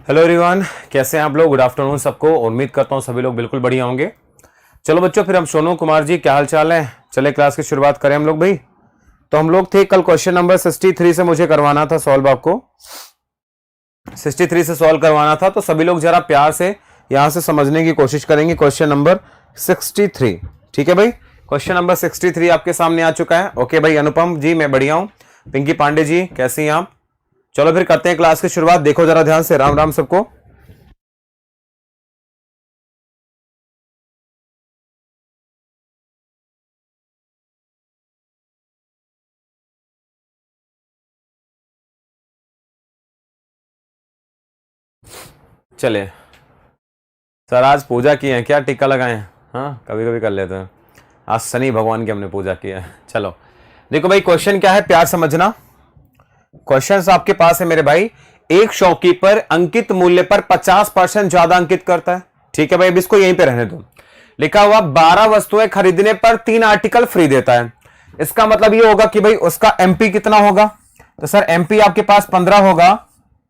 Hello everyone, कैसे हैं आप लोग। गुड आफ्टरनून सबको। उम्मीद करता हूं सभी लोग बिल्कुल बढ़िया होंगे। चलो बच्चों, फिर हम सोनू कुमार जी, क्या हाल चाल है। चले क्लास की शुरुआत करें हम लोग भाई। तो हम लोग थे कल क्वेश्चन नंबर 63 से मुझे करवाना था सॉल्व, आपको 63 से सॉल्व करवाना था। तो सभी लोग जरा प्यार से यहां से समझने की कोशिश करेंगे। क्वेश्चन नंबर 63, ठीक है भाई। क्वेश्चन नंबर 63 आपके सामने आ चुका है। ओके भाई, अनुपम जी मैं बढ़िया हूं। पिंकी पांडे जी कैसी हैं आप। चलो फिर करते हैं क्लास की शुरुआत। देखो जरा ध्यान से, राम राम सबको। चले सर, आज पूजा की है क्या, टिक्का लगाए हैं। हाँ, कभी कभी कर लेते हैं। आज शनि भगवान की हमने पूजा की है। चलो देखो भाई, क्वेश्चन क्या है, प्यार समझना। क्वेश्चन आपके पास है मेरे भाई। एक शॉपकीपर अंकित मूल्य पर 50% ज्यादा अंकित करता है। ठीक है भाई, अब इसको यहीं पे रहने दो। लिखा हुआ 12 वस्तुएं खरीदने पर 3 आर्टिकल फ्री देता है। इसका मतलब ये होगा कि भाई उसका एमपी कितना होगा। तो सर एमपी आपके पास 15 होगा,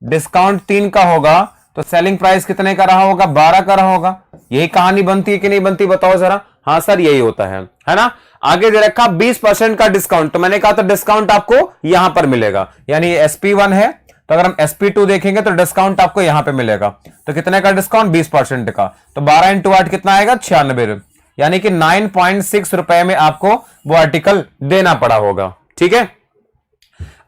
डिस्काउंट 3 का होगा, तो सेलिंग प्राइस कितने का रहा होगा, 12 का रहा होगा। यही कहानी बनती है कि नहीं बनती, बताओ जरा। हाँ सर यही होता है ना। आगे दे रखा 20% का डिस्काउंट, तो मैंने कहा था डिस्काउंट आपको यहां पर मिलेगा, यानी SP1 है। तो अगर हम SP2 देखेंगे तो डिस्काउंट आपको यहां पे मिलेगा। तो कितने का डिस्काउंट, 20% का। तो 12 इंटू 8 कितना आएगा, 96, यानी कि 9.6 रुपए में आपको वो आर्टिकल देना पड़ा होगा। ठीक है।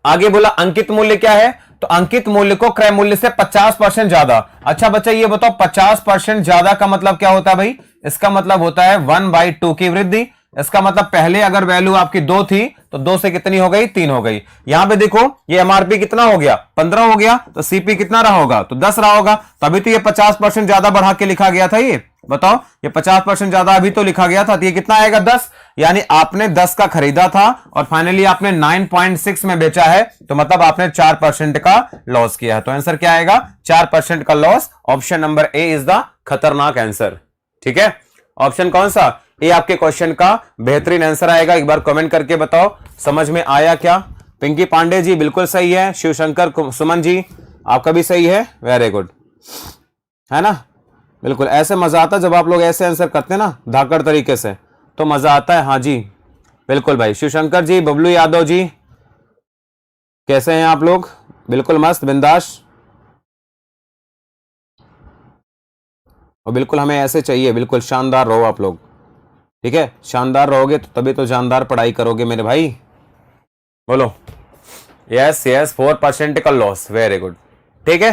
आगे बोला अंकित मूल्य क्या है, तो अंकित मूल्य को क्रय मूल्य से 50% ज्यादा। अच्छा बच्चा ये बताओ 50% ज्यादा का मतलब क्या होता है भाई। इसका मतलब होता है 1/2 की वृद्धि। इसका मतलब पहले अगर वैल्यू आपकी 2 थी तो 2 से कितनी हो गई, 3 हो गई। यहां पे देखो ये एमआरपी कितना हो गया, 15 हो गया, तो सीपी कितना रहा होगा, तो 10 रहा होगा। तभी तो ये 50% ज्यादा बढ़ा के लिखा गया था। ये बताओ, ये 50% ज्यादा अभी तो लिखा गया था, तो ये कितना आएगा, 10। यानी आपने 10 का खरीदा था और फाइनली आपने 9.6 में बेचा है, तो मतलब आपने 4% का लॉस किया है। तो आंसर क्या आएगा, 4% का loss. Option number A is the खतरनाक आंसर। ठीक है। ऑप्शन कौन सा, ये आपके क्वेश्चन का बेहतरीन आंसर आएगा। एक बार कमेंट करके बताओ समझ में आया क्या। पिंकी पांडे जी बिल्कुल सही है। शिवशंकर सुमन जी आपका भी सही है, वेरी गुड, है ना। बिल्कुल ऐसे मजा आता है जब आप लोग ऐसे आंसर करते हैं ना, धाकड़ तरीके से, तो मजा आता है। हाँ जी बिल्कुल भाई। शिवशंकर जी, बबलू यादव जी कैसे हैं आप लोग, बिल्कुल मस्त बिंदास। और बिल्कुल हमें ऐसे चाहिए, बिल्कुल शानदार रहो आप लोग। ठीक है, शानदार रहोगे तो तभी तो जानदार पढ़ाई करोगे मेरे भाई। बोलो यस यस, 4% का लॉस, वेरी गुड। ठीक है,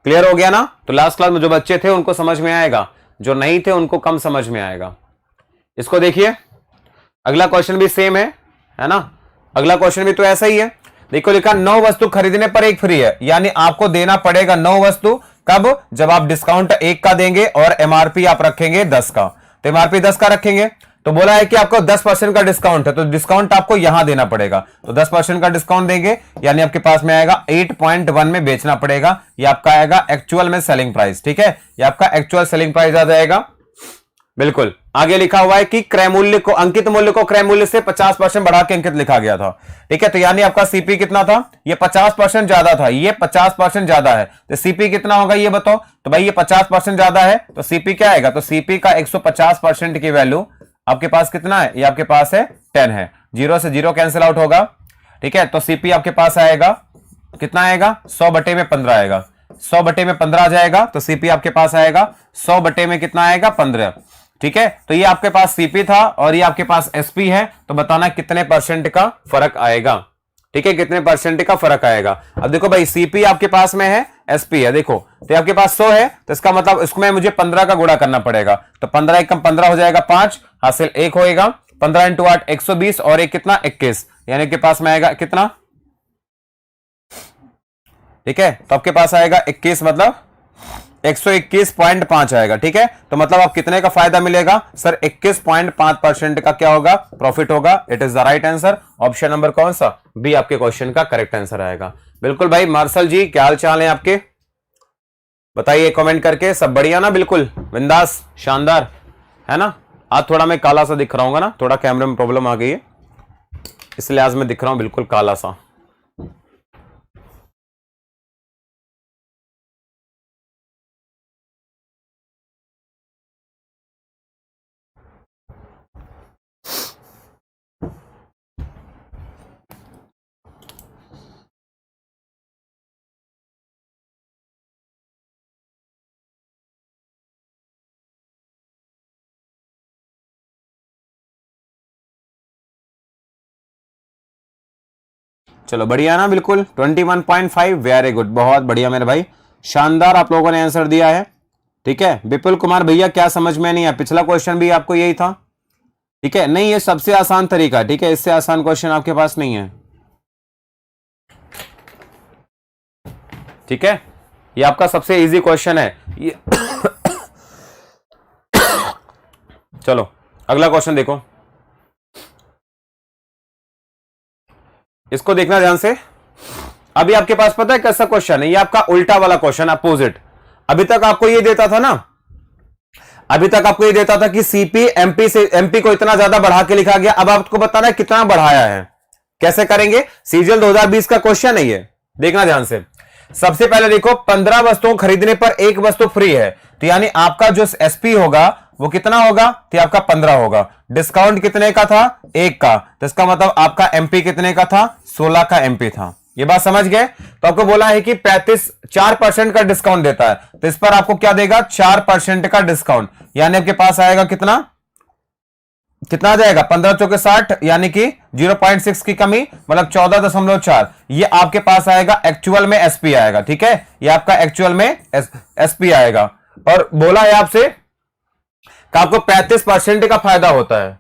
क्लियर हो गया ना। तो लास्ट क्लास में जो बच्चे थे उनको समझ में आएगा, जो नहीं थे उनको कम समझ में आएगा। इसको देखिए, अगला क्वेश्चन भी सेम है ना। अगला क्वेश्चन भी तो ऐसा ही है। देखो लिखा 9 वस्तु खरीदने पर 1 फ्री है, यानी आपको देना पड़ेगा 9 वस्तु। कब, जब आप डिस्काउंट 1 का देंगे और एमआरपी आप रखेंगे 10 का। तो एमआरपी 10 का रखेंगे, तो बोला है कि आपको 10% का डिस्काउंट है, तो डिस्काउंट आपको यहां देना पड़ेगा। तो 10% का डिस्काउंट देंगे, यानी आपके पास में आएगा 8.1 में बेचना पड़ेगा। ये आपका आएगा एक्चुअल में सेलिंग प्राइस। ठीक है, ये आपका एक्चुअल सेलिंग प्राइस आ जाएगा। बिल्कुल आगे लिखा हुआ है कि क्रय मूल्य को, अंकित मूल्य को क्रय मूल्य से 50% बढ़ा के अंकित लिखा गया था। ठीक है, तो यानी आपका सीपी कितना था, ये 50% ज्यादा था, ये 50% ज्यादा है, तो सीपी कितना होगा ये बताओ। तो भाई ये 50% ज्यादा है, तो सीपी क्या आएगा, तो सीपी का 150% की वैल्यू आपके पास कितना है, ये आपके पास है 10 है। 0 से 0 कैंसिल आउट होगा। ठीक है, तो सीपी आपके पास आएगा कितना आएगा, 100/15 आएगा। 100/15 आ जाएगा, तो सीपी आपके पास आएगा 100 में कितना आएगा, 15। ठीक है, तो ये आपके पास सीपी था और ये आपके पास एसपी है, तो बताना कितने परसेंट का फर्क आएगा। ठीक है, कितने परसेंट का फर्क आएगा। अब देखो भाई, सीपी आपके पास में है, एसपी है, देखो तो आपके पास 100 है, तो इसका मतलब इसमें मुझे 15 का गुणा करना पड़ेगा। तो 15 एकम 15 हो जाएगा 5, हासिल 1 होएगा। 15 इंटू 8 120, और एक कितना 21, यानी के पास में आएगा कितना। ठीक है, तो आपके पास आएगा 21, मतलब 121.5 आएगा। ठीक है, तो मतलब आप कितने का फायदा मिलेगा सर, 21.5% का क्या होगा, प्रॉफिट होगा। It is the right answer. Option number कौन सा, बी आपके क्वेश्चन का करेक्ट आंसर आएगा। बिल्कुल भाई। मार्शल जी क्या हाल चाल है आपके, बताइए कमेंट करके। सब बढ़िया ना, बिल्कुल बिंदास शानदार, है ना। आज थोड़ा मैं काला सा दिख रहा हूँ ना, थोड़ा कैमरे में प्रॉब्लम आ गई है, इसलिए आज मैं दिख रहा हूं बिल्कुल काला सा। चलो बढ़िया ना, बिल्कुल 21.5, वेरी गुड, बहुत बढ़िया मेरे भाई, शानदार आप लोगों ने आंसर दिया है। ठीक है विपुल कुमार भैया, क्या समझ में नहीं है? पिछला क्वेश्चन भी आपको यही था। ठीक है, नहीं ये सबसे आसान तरीका, ठीक है, इससे आसान क्वेश्चन आपके पास नहीं है। ठीक है, ये आपका सबसे इजी क्वेश्चन है ये। चलो अगला क्वेश्चन देखो, इसको देखना ध्यान से। अभी आपके पास पता है कैसा क्वेश्चन है, ये आपका उल्टा वाला क्वेश्चन, अपोजिट। अभी तक आपको ये देता था ना, अभी तक आपको ये देता था कि सीपी एमपी से, एमपी को इतना ज्यादा बढ़ा के लिखा गया, अब आपको बताना है कितना बढ़ाया है। कैसे करेंगे? सीजीएल 2020 का क्वेश्चन है ये, देखना ध्यान से। सबसे पहले देखो 15 वस्तुओं खरीदने पर एक वस्तु फ्री है, तो यानी आपका जो एसपी होगा वो कितना होगा? तो आपका 15 होगा। डिस्काउंट कितने का था? 1 का, तो इसका मतलब आपका एमपी कितने का था? 16 का एमपी था। ये बात समझ गए? तो आपको बोला है कि 4% का डिस्काउंट देता है, तो इस पर आपको क्या देगा? 4% का डिस्काउंट, यानी आपके पास आएगा कितना आ जाएगा? 15 चौके 60, यानी कि 0.6 की कमी, मतलब 14.4। ये आपके पास आएगा एक्चुअल में एसपी आएगा। ठीक है, ये आपका एक्चुअल में एसपी आएगा। और बोला है आपसे कि आपको 35% का फायदा होता है।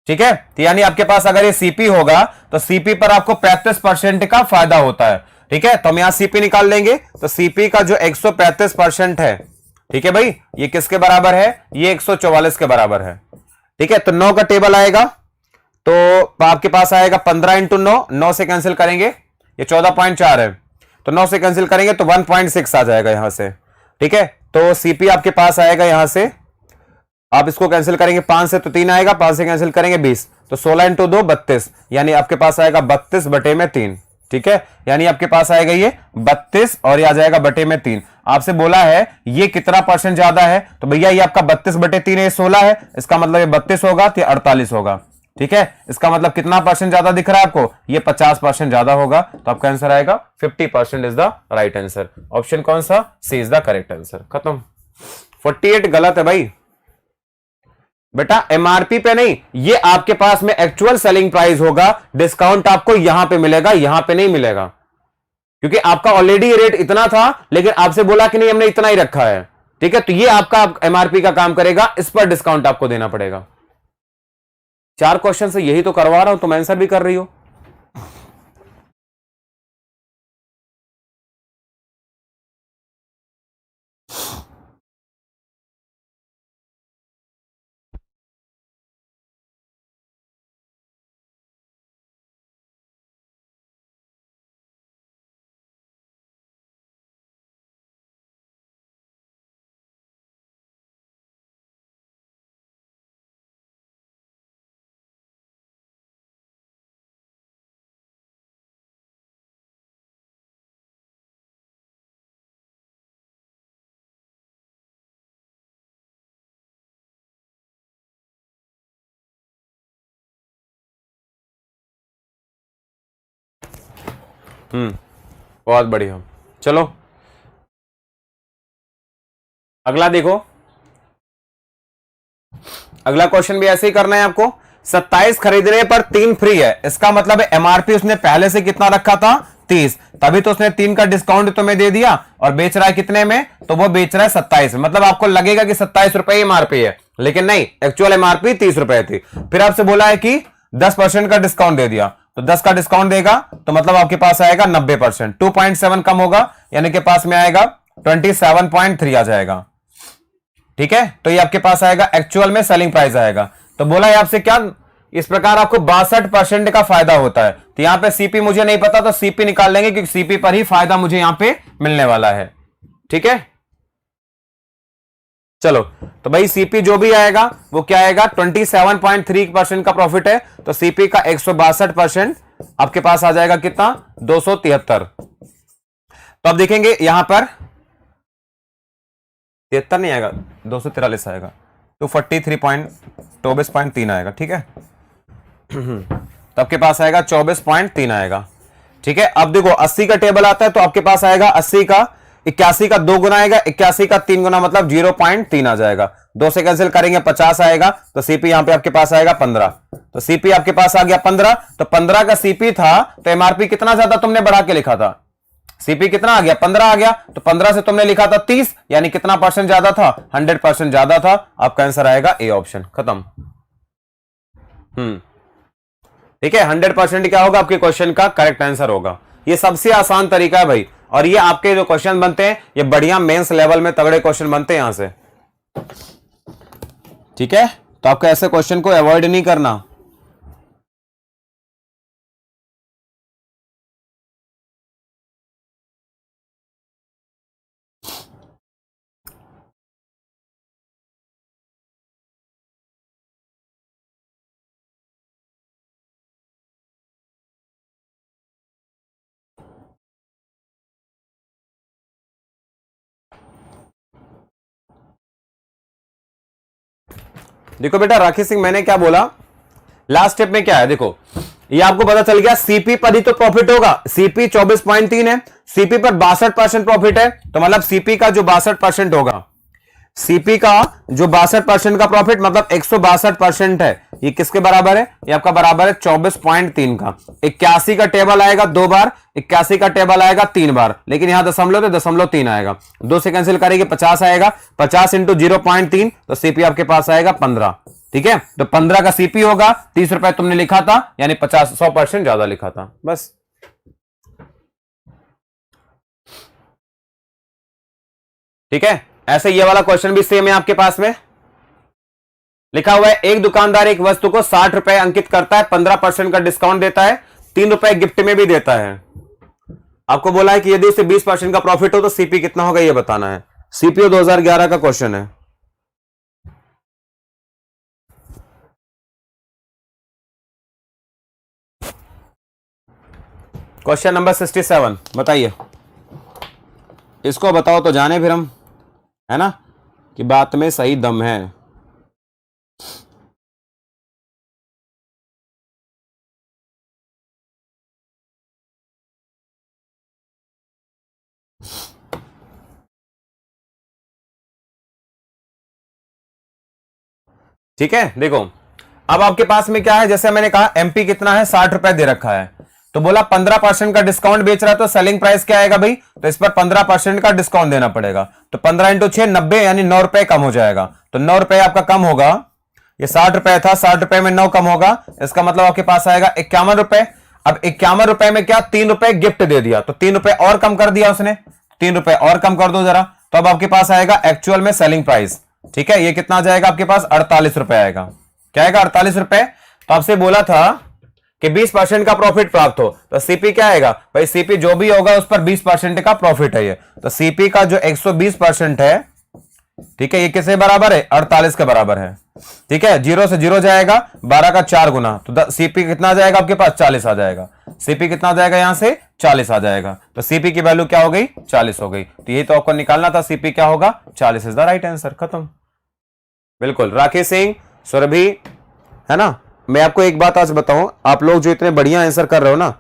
ठीक है, तो यानी आपके पास अगर ये सीपी होगा तो सीपी पर आपको 35% का फायदा होता है। ठीक है, तो हम यहां सीपी निकाल लेंगे, तो सीपी का जो 135% है, ठीक है भाई, ये किसके बराबर है? ये 144 के बराबर है। ठीक है, तो 9 का टेबल आएगा, तो आपके पास आएगा 15 इंटू 9, 9 से कैंसिल करेंगे, ये 14.4 है, तो 9 से कैंसिल करेंगे तो 1.6 आ जाएगा यहां से। ठीक है, तो सीपी आपके पास आएगा यहां से, आप इसको कैंसिल करेंगे 5 से तो 3 आएगा, 5 से कैंसिल करेंगे 20, तो 16 इंटू 2 32, यानी आपके पास आएगा 32 बटे में 3। ठीक है, यानी आपके पास आएगा ये 32 और ये आ जाएगा बटे में 3। आपसे बोला है ये कितना परसेंट ज्यादा है, तो भैया ये आपका 32 बटे 3 है, 16 है, इसका मतलब ये 32 होगा तो 48 होगा। ठीक है, इसका मतलब कितना परसेंट ज्यादा दिख रहा है आपको? ये 50% ज्यादा होगा, तो आपका आंसर आएगा 50% is the right answer. Option कौन सा? सी इज द करेक्ट आंसर। खत्म। 48 गलत है भाई, बेटा एमआरपी पे नहीं, ये आपके पास में एक्चुअल सेलिंग प्राइस होगा। डिस्काउंट आपको यहां पे मिलेगा, यहां पे नहीं मिलेगा, क्योंकि आपका ऑलरेडी रेट इतना था, लेकिन आपसे बोला कि नहीं हमने इतना ही रखा है। ठीक है, तो ये आपका एमआरपी का काम करेगा, इस पर डिस्काउंट आपको देना पड़ेगा। 4 क्वेश्चन से यही तो करवा रहा हूं, तुम आंसर भी कर रही हो। बहुत बढ़िया। चलो अगला देखो, अगला क्वेश्चन भी ऐसे ही करना है आपको। 27 खरीदने पर 3 फ्री है, इसका मतलब है एमआरपी उसने पहले से कितना रखा था? 30, तभी तो उसने 3 का डिस्काउंट तुम्हें दे दिया, और बेच रहा है कितने में? तो वो बेच रहा है 27 में। मतलब आपको लगेगा कि 27 रुपए एमआरपी है, लेकिन नहीं, एक्चुअल एमआरपी 30 रुपए थी। फिर आपसे बोला है कि 10% का डिस्काउंट दे दिया, तो 10 का डिस्काउंट देगा तो मतलब आपके पास आएगा 90%, 2.7 कम होगा, यानी के पास में आएगा 27.3 आ जाएगा। ठीक है, तो ये आपके पास आएगा एक्चुअल में सेलिंग प्राइस आएगा। तो बोला है आपसे क्या? इस प्रकार आपको 62% का फायदा होता है। तो यहां पे सीपी मुझे नहीं पता, तो सीपी निकाल लेंगे, क्योंकि सीपी पर ही फायदा मुझे यहां पे मिलने वाला है। ठीक है, चलो तो भाई सीपी जो भी आएगा वो क्या आएगा? 27.3% का प्रॉफिट है, तो सीपी का 162% आपके पास आ जाएगा कितना? 273। तो अब देखेंगे यहां पर 73 नहीं आएगा, 243 आएगा, तो 24.3 आएगा। ठीक है, तो आपके पास आएगा 24.3 आएगा। ठीक है, अब देखो 80 का टेबल आता है, तो आपके पास आएगा 80 का 81 का 2 गुना आएगा, 81 का 3 गुना, मतलब 0.3 आ जाएगा। 2 से कैंसिल करेंगे 50 आएगा, तो सीपी यहां पे आपके पास आएगा 15। तो सीपी आपके पास आ गया 15, तो 15 का सीपी था तो एमआरपी कितना ज्यादा तुमने बढ़ा के लिखा था, सीपी कितना आ गया 15 आ गया, तो 15 से तुमने लिखा था 30, यानी कितना परसेंट ज्यादा था, 100% ज्यादा था। आपका आंसर आएगा ए ऑप्शन, खत्म। ठीक है, 100% क्या होगा आपके क्वेश्चन का करेक्ट आंसर होगा। ये सबसे आसान तरीका है भाई, और ये आपके जो क्वेश्चन बनते हैं ये बढ़िया मेंस लेवल में तगड़े क्वेश्चन बनते हैं यहां से। ठीक है, तो आपको ऐसे क्वेश्चन को अवॉइड नहीं करना। देखो बेटा राकेश सिंह, मैंने क्या बोला लास्ट स्टेप में क्या है, देखो ये आपको पता चल गया सीपी पर ही तो प्रॉफिट होगा। सीपी 24.3 है, सीपी पर 62% प्रॉफिट है, तो मतलब सीपी का जो 62% होगा, सीपी का जो 62% का प्रॉफिट मतलब 162% है, ये किसके बराबर है, ये आपका बराबर है 24.3 का। 81 का टेबल आएगा 2 बार, 81 का टेबल आएगा 3 बार, लेकिन यहां दशमलव तो 0.3 आएगा, 2 से कैंसिल करेंगे 50 आएगा, 50 इंटू 0.3 तो सीपी आपके पास आएगा 15। ठीक है, तो 15 का सीपी होगा, 30 रुपए तुमने लिखा था, यानी 100% ज्यादा लिखा था, बस। ठीक है, ऐसे ये वाला क्वेश्चन भी सेम है आपके पास में लिखा हुआ है, एक दुकानदार एक वस्तु को 60 रुपए अंकित करता है, 15% का डिस्काउंट देता है, 3 रुपए गिफ्ट में भी देता है। आपको बोला है कि यदि उसे 20% का प्रॉफिट हो तो सीपी कितना होगा ये बताना है। सीपीओ 2011 का क्वेश्चन है। क्वेश्चन नंबर 67 बताइए, इसको बताओ तो जाने फिर हम, है ना, कि बात में सही दम है। ठीक है, देखो अब आपके पास में क्या है, जैसे मैंने कहा एमपी कितना है 60 रुपए दे रखा है, तो बोला 15% का डिस्काउंट बेच रहा है, तो सेलिंग प्राइस क्या आएगा भाई, तो इस पर 15% का डिस्काउंट देना पड़ेगा, तो 15 इंटू 6 90, यानी 9 रुपए कम हो जाएगा, तो 9 रुपए आपका कम होगा। ये 60 रुपए था, 60 रुपए में 9 कम होगा, इसका मतलब आपके पास आएगा 51 रुपए। अब 51 रुपए में क्या 3 रुपए गिफ्ट दे दिया, तो 3 रुपए और कम कर दिया उसने, 3 रुपए और कम कर दो जरा, तो अब आपके पास आएगा एक्चुअल में सेलिंग प्राइस। ठीक है, ये कितना आ जाएगा आपके पास 48 रुपए आएगा, क्या आएगा 48 रुपए। तो आपसे बोला था कि 20% का प्रॉफिट प्राप्त हो, तो सीपी क्या आएगा भाई, सीपी जो भी होगा उस पर 20% का प्रॉफिट है ये, तो सीपी का जो 120% है, ठीक है, ये किसके बराबर है 48 के बराबर है। ठीक है, 0 से 0 जाएगा, 12 का 4 गुना, तो सीपी कितना आ जाएगा आपके पास 40 आ जाएगा, सीपी कितना आ जाएगा यहां से 40 आ जाएगा, तो सीपी की वैल्यू क्या हो गई 40 हो गई, तो ये तो आपको निकालना था, सीपी क्या होगा 40 इज द राइट आंसर, खत्म। बिल्कुल राकेश सिंह, सुरभि, है ना। मैं आपको एक बात आज बताऊं, आप लोग जो इतने बढ़िया आंसर कर रहे हो ना,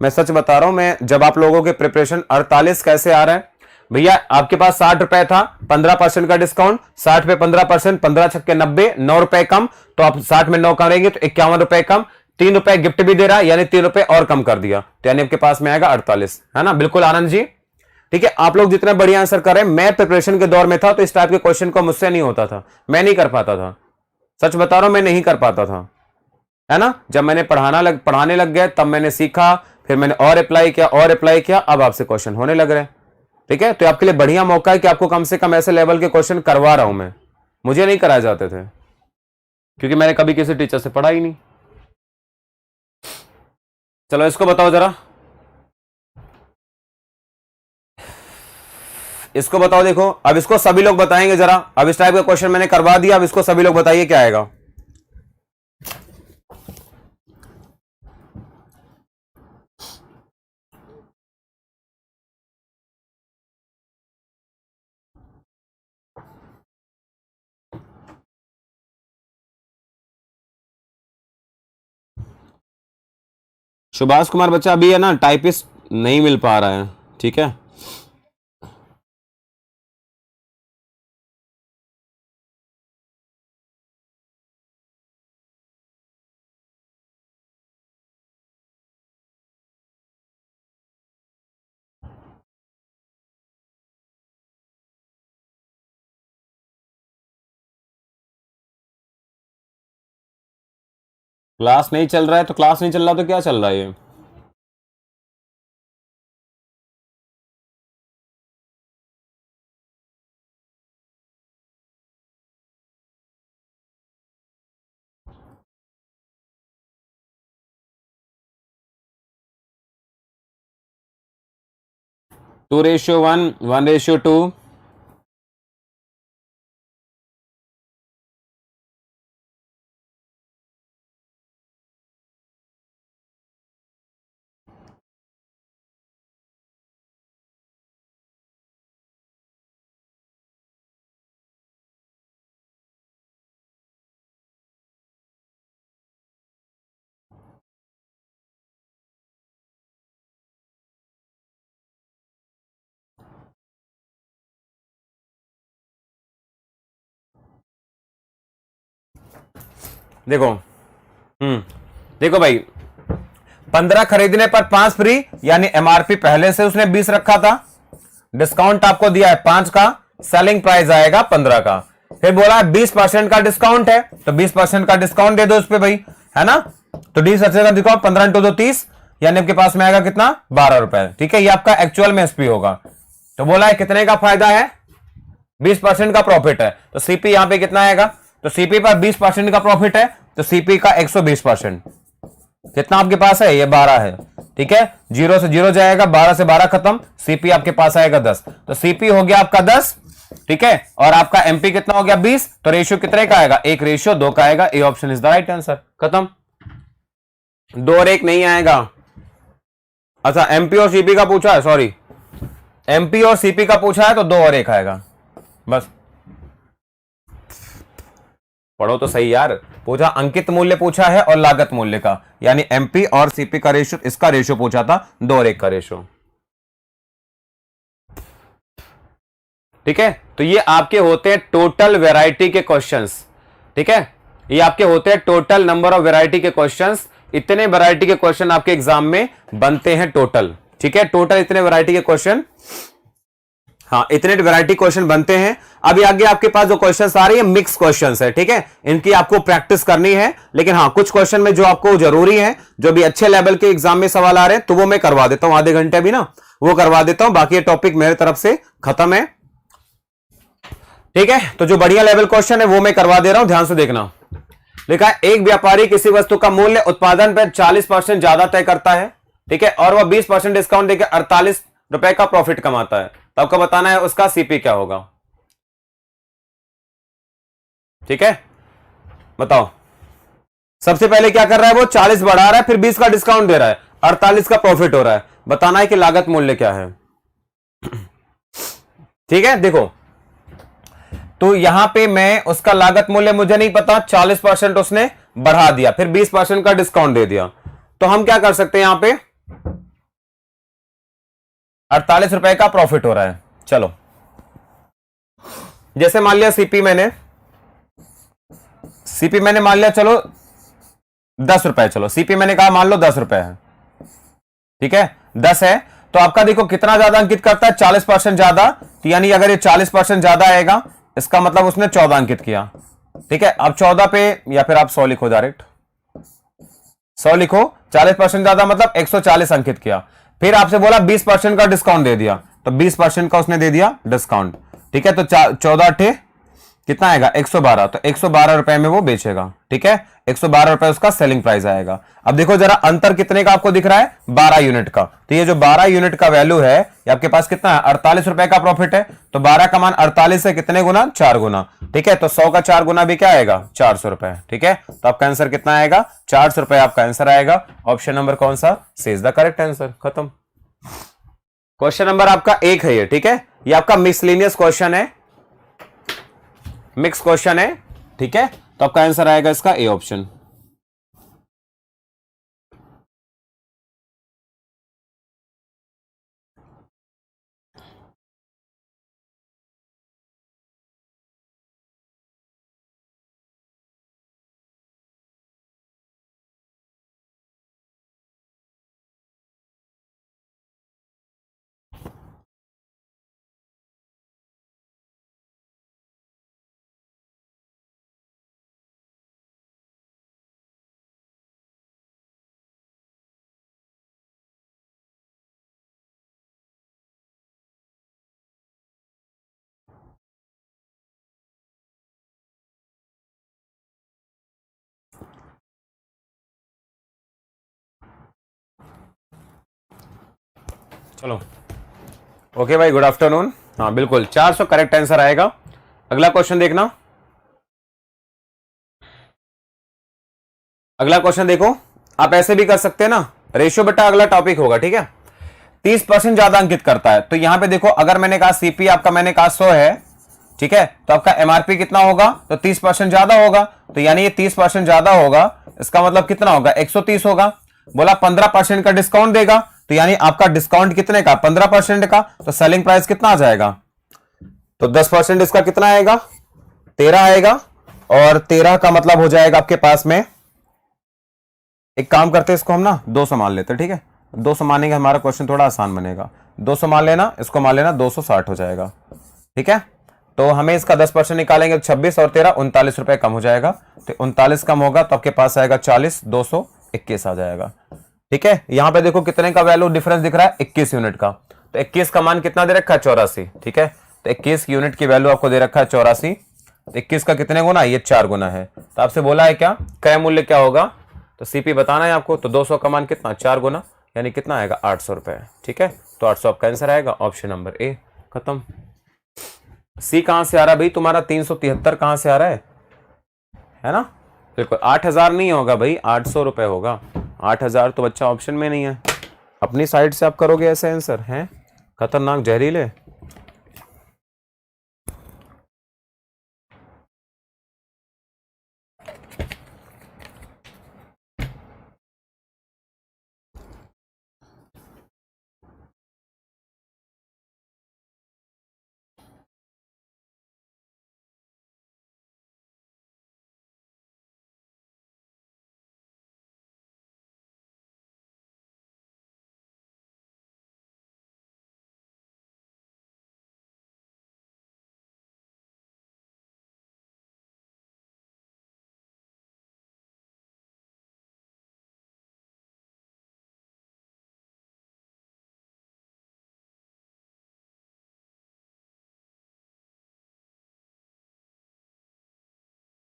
मैं सच बता रहा हूं, मैं जब आप लोगों के प्रिपरेशन 48 कैसे आ रहा है भैया, आपके पास 60 रुपए था, 15% का डिस्काउंट, 60 पे 15%, 15 छक्के 90, 9 रुपए कम, तो आप 60 में 9 करेंगे तो 51 रुपए कम, 3 रुपए गिफ्ट भी दे रहा है, यानी 3 रुपए और कम कर दिया, तो यानी आपके पास में आएगा 48, है ना। बिल्कुल आनंद जी, ठीक है, आप लोग जितना बढ़िया आंसर कर रहे हैं, मैं प्रिपरेशन के दौर में था तो इस टाइप के क्वेश्चन को मुझसे नहीं होता था, मैं नहीं कर पाता था, सच बता रहा हूं, मैं नहीं कर पाता था, है ना। जब मैंने पढ़ाने लग गया तब मैंने सीखा, फिर मैंने और अप्लाई किया और अप्लाई किया, अब आपसे क्वेश्चन होने लग रहे हैं। ठीक है, तो आपके लिए बढ़िया मौका है कि आपको कम से कम ऐसे लेवल के क्वेश्चन करवा रहा हूं मैं, मुझे नहीं कराए जाते थे क्योंकि मैंने कभी किसी टीचर से पढ़ा ही नहीं। चलो इसको बताओ जरा, इसको बताओ, देखो अब इसको सभी लोग बताएंगे जरा, अब इस टाइप का क्वेश्चन मैंने करवा दिया, अब इसको सभी लोग बताइए क्या आएगा। सुभाष कुमार बच्चा अभी है ना, टाइपिस्ट नहीं मिल पा रहा है, ठीक है। क्लास नहीं चल रहा है तो क्लास नहीं चल रहा तो क्या चल रहा है ये? 2:1, 1:2। देखो, देखो भाई, 15 खरीदने पर 5 फ्री, यानी एमआरपी पहले से उसने 20 रखा था, डिस्काउंट आपको दिया है 5 का, सेलिंग प्राइस आएगा 15 का। फिर बोला है 20% का डिस्काउंट है, तो 20% का डिस्काउंट दे दो उस पर भाई, है ना। तो 20% का डिस्काउंट 15 × 2 30, यानी आपके पास में आएगा कितना, 12 रुपए। ठीक है, ये आपका एक्चुअल में एसपी होगा। तो बोला है कितने का फायदा है, 20% का प्रॉफिट है, तो सीपी यहां पे कितना आएगा, तो सीपी पर 20% का प्रॉफिट है, तो सीपी का 120%। कितना आपके पास है, ये 12 है। ठीक है, 0 से 0 जाएगा, 12 से 12 खत्म, सीपी आपके पास आएगा 10, तो सीपी हो गया आपका 10। ठीक है, और आपका एमपी कितना हो गया, 20, तो रेशियो कितने का आएगा, 1:2 का आएगा। A option is the right answer, खत्म। 2 और 1 नहीं आएगा। अच्छा, एमपी और सीपी का पूछा है, सॉरी, एमपी और सीपी का पूछा है तो 2 और 1 आएगा, बस। पढ़ो तो सही यार, पूछा अंकित मूल्य पूछा है और लागत मूल्य का, यानी एमपी और सीपी का रेशियो, इसका रेशियो पूछा था, 2 और 1 का रेशियो। ठीक है, तो ये आपके होते हैं टोटल वैरायटी के क्वेश्चंस। ठीक है, ये आपके होते हैं टोटल नंबर ऑफ वैरायटी के क्वेश्चंस। इतने वैरायटी के क्वेश्चन आपके एग्जाम में बनते हैं टोटल। ठीक है, टोटल इतने वैरायटी के क्वेश्चन, हाँ, इतने वैरायटी क्वेश्चन बनते हैं। अभी आगे आपके पास जो क्वेश्चंस आ रही है मिक्स क्वेश्चंस है। ठीक है, इनकी आपको प्रैक्टिस करनी है, लेकिन हाँ, कुछ क्वेश्चन में जो आपको जरूरी है, जो भी अच्छे लेवल के एग्जाम में सवाल आ रहे हैं, तो वो मैं करवा देता हूं, आधे घंटे भी ना वो करवा देता हूं। बाकी ये टॉपिक मेरे तरफ से खत्म है। ठीक है, तो जो बढ़िया लेवल क्वेश्चन है वो मैं करवा दे रहा हूं, ध्यान से देखना। लिखा है, एक व्यापारी किसी वस्तु का मूल्य उत्पादन पर 40% ज्यादा तय करता है। ठीक है, और वह 20% डिस्काउंट देकर 48 रुपए का प्रॉफिट कमाता है, तो आपको बताना है उसका सीपी क्या होगा। ठीक है, बताओ। सबसे पहले क्या कर रहा है, वो 40 बढ़ा रहा है, फिर 20 का डिस्काउंट दे रहा है, 48 का प्रॉफिट हो रहा है। बताना है कि लागत मूल्य क्या है। ठीक है, देखो, तो यहां पे मैं उसका लागत मूल्य मुझे नहीं पता, 40% उसने बढ़ा दिया, फिर 20% का डिस्काउंट दे दिया, तो हम क्या कर सकते हैं, यहां पे 48 रुपए का प्रॉफिट हो रहा है। चलो, जैसे मान लिया सीपी मैंने मान लिया, चलो 10 रुपए, चलो सीपी मैंने कहा मान लो 10 रुपए है। ठीक है, 10 है, तो आपका देखो कितना ज्यादा अंकित करता है, 40% ज्यादा, तो यानी अगर ये 40% ज्यादा आएगा, इसका मतलब उसने 14 अंकित किया। ठीक है, अब 14 पे, या फिर आप 100 लिखो, डायरेक्ट 100 लिखो, 40% ज्यादा मतलब 140 अंकित किया। फिर आपसे बोला 20% का डिस्काउंट दे दिया, तो 20% का उसने दे दिया डिस्काउंट। ठीक है, तो 14 अठे कितना आएगा, 112, तो 112 रुपए में वो बेचेगा। ठीक है, 112 रुपए उसका सेलिंग प्राइस आएगा। अब देखो जरा अंतर कितने का आपको दिख रहा है, 12 यूनिट का, तो ये जो 12 यूनिट का वैल्यू है, ये आपके पास कितना है, 48 रुपए का प्रॉफिट है, तो 12 का मान 48 है, कितने गुना, 4 गुना। ठीक है, तो 100 का 4 गुना भी क्या आएगा, 400 रुपए। ठीक है, तो आपका आंसर कितना आएगा, 400 रुपए आपका आंसर आएगा। ऑप्शन नंबर कौन सा, सी इज द करेक्ट आंसर, खत्म। क्वेश्चन नंबर आपका 1 है ये। ठीक है, ये आपका मिसलिनियस क्वेश्चन है, मिक्स क्वेश्चन है। ठीक है, तो आपका आंसर आएगा इसका ए ऑप्शन। चलो ओके भाई, गुड आफ्टरनून। हाँ बिल्कुल 400 करेक्ट आंसर आएगा। अगला क्वेश्चन देखना, अगला क्वेश्चन देखो। आप ऐसे भी कर सकते हैं ना, रेशियो बटा अगला टॉपिक होगा, ठीक है। 30% ज्यादा अंकित करता है, तो यहां पे देखो, अगर मैंने कहा सीपी आपका मैंने कहा 100 है, ठीक है, तो आपका एमआरपी कितना होगा, तो 30% ज्यादा होगा, तो यानी ये 30% ज्यादा होगा, इसका मतलब कितना होगा, 130 होगा। बोला 15% का डिस्काउंट देगा, तो यानी आपका डिस्काउंट कितने का, 15% का, तो सेलिंग प्राइस कितना आ जाएगा, तो 10% इसका कितना आएगा, 13 आएगा, और 13 का मतलब हो जाएगा आपके पास में, एक काम करते हैं इसको हम ना 200 मान लेते हैं, ठीक है, 200 मानेंगे, हमारा क्वेश्चन थोड़ा आसान बनेगा। 200 मान लेना, इसको मान लेना 260 हो जाएगा, ठीक है। तो हमें इसका 10% निकालेंगे, 26 और 13 39 रुपए कम हो जाएगा, तो 39 कम होगा तो आपके पास आएगा 40, 221 आ जाएगा, ठीक है। यहां पे देखो कितने का वैल्यू डिफरेंस दिख रहा है, 21 यूनिट का, तो 21 का मान कितना दे रखा है, 84, ठीक है। तो 21 यूनिट की वैल्यू आपको दे रखा है 84, 21 का कितने गुना, ये 4 गुना है। तो आपसे बोला है क्या, क्रय मूल्य क्या होगा, तो सीपी बताना है आपको, तो 200 का मान कितना, 4 गुना, यानी कितना आएगा, 800 रुपए, ठीक है। तो 800 आपका आंसर आएगा, ऑप्शन नंबर ए, खत्म। सी कहां से आ रहा है भाई तुम्हारा, 373 कहां से आ रहा है ना, बिल्कुल 8000 नहीं होगा भाई, 800 रुपए होगा। 8000 तो बच्चा ऑप्शन में नहीं है, अपनी साइड से आप करोगे ऐसे आंसर हैं, खतरनाक जहरीले।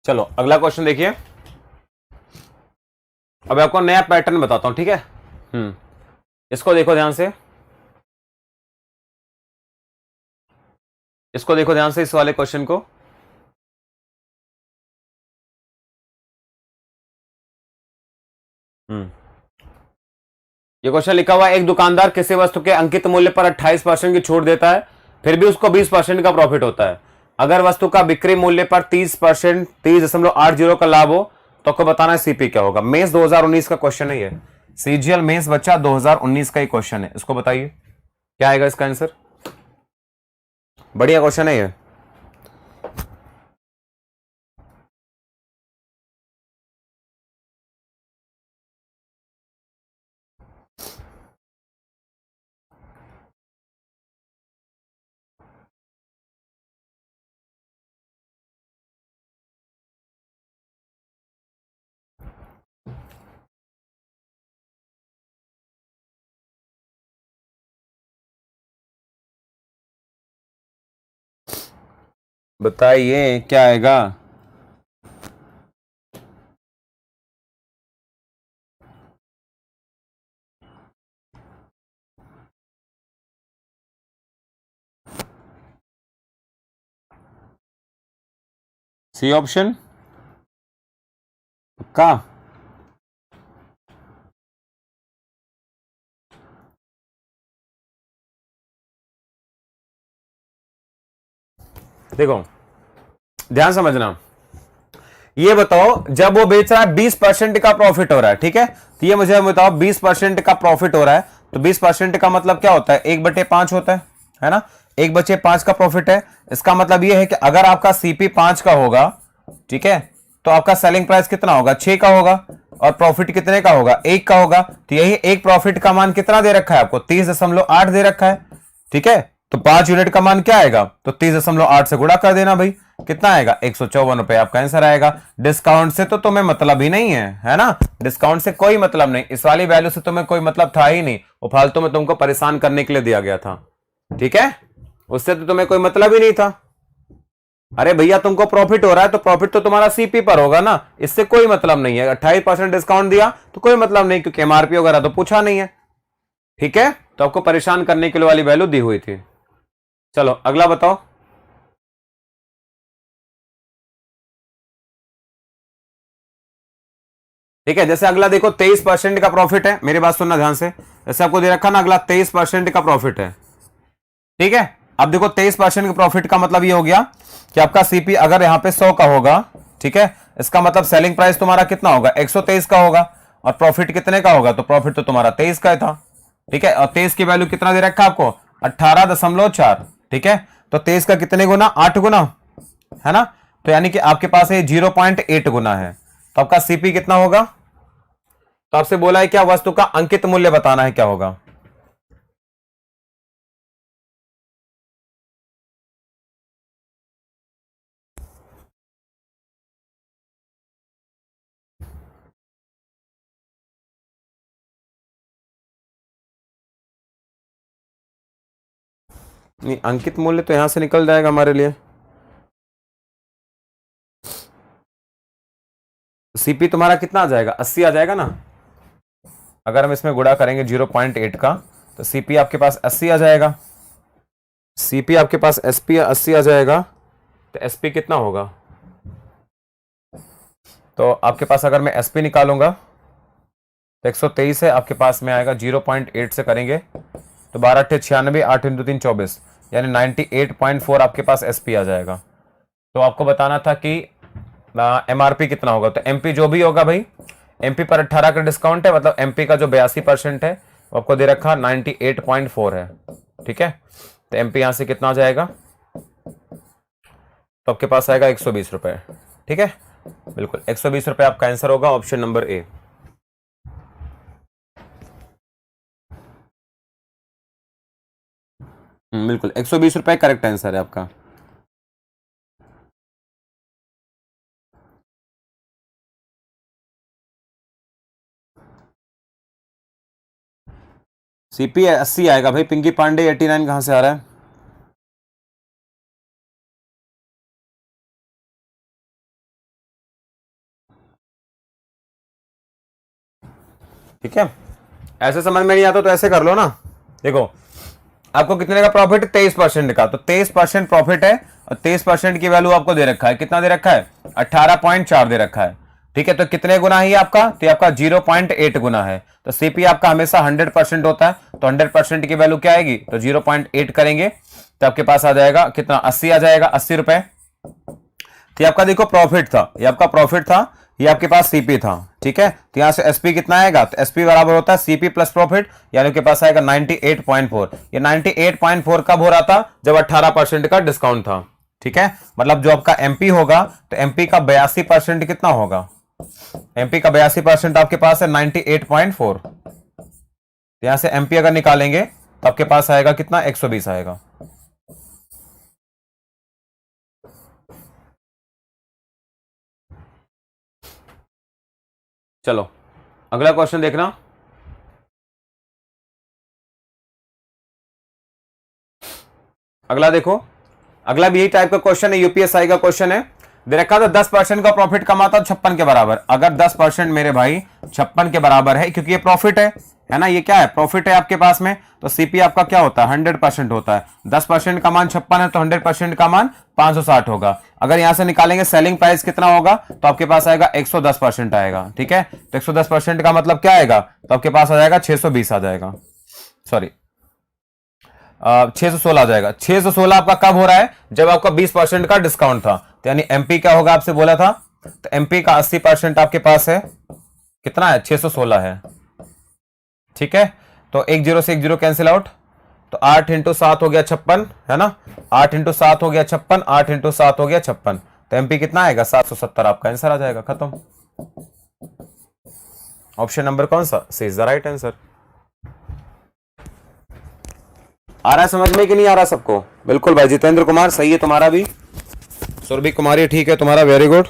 चलो अगला क्वेश्चन देखिए। अब आपको नया पैटर्न बताता हूं, ठीक है। इसको देखो ध्यान से, इसको देखो ध्यान से, इस वाले क्वेश्चन को। ये क्वेश्चन लिखा हुआ है, एक दुकानदार किसी वस्तु के अंकित मूल्य पर 28% की छूट देता है, फिर भी उसको 20% का प्रॉफिट होता है। अगर वस्तु का बिक्री मूल्य पर 30%, 30.80 का लाभ हो, तो आपको बताना है सीपी क्या होगा। मेंस 2019 का क्वेश्चन है ये, सीजीएल मेंस बच्चा 2019 का ही क्वेश्चन है, इसको बताइए क्या आएगा इसका आंसर। बढ़िया क्वेश्चन है ये। बताइए क्या आएगा। सी ऑप्शन का, देखो ध्यान समझना, ये बताओ जब वो बेच रहा है 20% का प्रॉफिट हो रहा है, ठीक है, तो ये मुझे बताओ 20% का प्रॉफिट हो रहा है, तो 20% का मतलब क्या होता है, 1/5 होता है ना, 1/5 का प्रॉफिट है। इसका मतलब ये है कि अगर आपका सीपी 5 का होगा, ठीक है, तो आपका सेलिंग प्राइस कितना होगा, 6 का होगा, और प्रॉफिट कितने का होगा, 1 का होगा। तो यही एक प्रॉफिट का मान कितना दे रखा है आपको, 30.8 दे रखा है, ठीक है। तो 5 यूनिट का मान क्या आएगा, तो 30.8 से गुणा कर देना भाई, कितना आएगा, 154 रुपए आपका आंसर आएगा। डिस्काउंट से तो तुम्हें मतलब ही नहीं है ना, डिस्काउंट से कोई मतलब नहीं, इस वाली वैल्यू से तुम्हें कोई मतलब था ही नहीं, वो फालतू में तुमको परेशान करने के लिए दिया गया था, ठीक है, उससे तो तुम्हें कोई मतलब ही नहीं था। अरे भैया तुमको प्रॉफिट हो रहा है, तो प्रॉफिट तो तुम्हारा सीपी पर होगा ना, इससे कोई मतलब नहीं है। 28% डिस्काउंट दिया तो कोई मतलब नहीं, क्योंकि एमआरपी वगैरह तो पूछा नहीं है, ठीक है। तो आपको परेशान करने के लिए वाली वैल्यू दी हुई थी। चलो अगला बताओ। ठीक है, जैसे अगला देखो 23% का प्रॉफिट है, मेरी बात सुनना ध्यान से। जैसे आपको दे रखा ना, अगला 23% का प्रॉफिट है। ठीक है, अब देखो 23% के प्रॉफिट का मतलब ये हो गया कि आपका सीपी अगर यहां पे 100 का होगा, ठीक है, इसका मतलब सेलिंग प्राइस तुम्हारा कितना होगा, 123 का होगा, और प्रॉफिट कितने का होगा, तो प्रॉफिट तो तुम्हारा 23 का था। ठीक है, और 23 की वैल्यू कितना दे रखा है आपको, 18.4। ठीक है, तो 23 का कितने गुना, 8 गुना, है ना। तो यानी कि आपके पास ये 0.8 गुना है, तो आपका सीपी कितना होगा। तो आपसे बोला है क्या, वस्तु का अंकित मूल्य बताना है, क्या होगा। नहीं, अंकित मूल्य तो यहां से निकल जाएगा हमारे लिए। सीपी तुम्हारा कितना आ जाएगा, 80 आ जाएगा ना। अगर हम इसमें गुणा करेंगे 0.8 का, तो सीपी आपके पास 80 आ जाएगा। सीपी आपके पास एसपी 80 आ जाएगा, तो एसपी कितना होगा। तो आपके पास अगर मैं एसपी निकालूंगा तो 123 है, आपके पास में आएगा 0.8 से करेंगे तो 12×8 = 96, 8×3 = 24, यानी 98.4 आपके पास एसपी आ जाएगा। तो आपको बताना था कि एमआरपी कितना होगा। तो एमपी जो भी होगा भाई, एमपी पर 18 का डिस्काउंट है, मतलब एमपी का जो 82% है वो आपको दे रखा 98.4 है। ठीक है, तो एमपी यहां से कितना आ जाएगा, तो आपके पास आएगा 120 रुपए। ठीक है, बिल्कुल 120 रुपए आपका आंसर होगा, ऑप्शन नंबर ए। बिल्कुल 120 रुपए करेक्ट आंसर है आपका। सीपी 80 आएगा भाई, पिंकी पांडे 89 कहां से आ रहा है। ठीक है, ऐसे समझ में नहीं आता तो ऐसे कर लो ना। देखो आपको कितने का प्रॉफिट, 23% का, तो 23% प्रॉफिट है, और 23% की वैल्यू आपको दे रखा है, कितना दे रखा है, 18.4 दे रखा है। ठीक है, तो कितने गुना है आपका, तो आपका 0.8 गुना है। तो सीपी आपका हमेशा 100% होता है, तो 100% की वैल्यू क्या आएगी, तो 0.8 करेंगे तो आपके पास आ जाएगा कितना, 80 आ जाएगा, 80 रुपए। तो ये आपका देखो प्रॉफिट था, ये आपका प्रॉफिट था, ये आपके पास सीपी था। ठीक है, तो यहां से एसपी कितना आएगा, तो एसपी बराबर होता है सीपी प्लस प्रॉफिट, यानी के पास आएगा 98.4। ये 98.4 कब हो रहा था, जब 18% का डिस्काउंट था। ठीक है, मतलब जो आपका एमपी होगा, तो एमपी का 82% कितना होगा, एमपी का 82% आपके पास है 98.4। यहां से एमपी अगर निकालेंगे तो आपके पास आएगा कितना, 120 आएगा। चलो अगला क्वेश्चन देखना। अगला देखो, अगला भी यही टाइप का क्वेश्चन है, यूपीएसआई का क्वेश्चन है। दे रखा था 10% का प्रॉफिट कमाता 56 के बराबर। अगर 10% मेरे भाई 56 के बराबर है, क्योंकि ये प्रॉफिट है ना, ये क्या है, प्रॉफिट है आपके पास में, तो सीपी आपका क्या होता है, 100% होता है। 10% का मान 56 है, तो 100% का मान 560 होगा। अगर यहां से निकालेंगे सेलिंग प्राइस कितना होगा, तो आपके पास आएगा 110% आएगा। ठीक है, तो 110% का मतलब क्या आएगा, तो आपके पास आ जाएगा 620 आ जाएगा, सॉरी 616 आ जाएगा। 616 आपका कब हो रहा है, जब आपका 20% का डिस्काउंट था, तो यानी एमपी क्या होगा आपसे बोला था, तो एमपी का 80% आपके पास है, कितना है, 616 है। ठीक है, तो एक जीरो से एक जीरो कैंसिल आउट, तो 8 × 7 हो गया 56, है ना, 8 × 7 हो गया 56, 8 × 7 हो गया 56, तो एमपी कितना आएगा, 770 आपका आंसर आ जाएगा, खत्म। ऑप्शन नंबर कौन सा, सी इज द राइट आंसर। आ रहा है समझ में कि नहीं आ रहा सबको, बिल्कुल भाई, जितेंद्र कुमार सही है तुम्हारा भी, सुरभि कुमारी ठीक है तुम्हारा, वेरी गुड।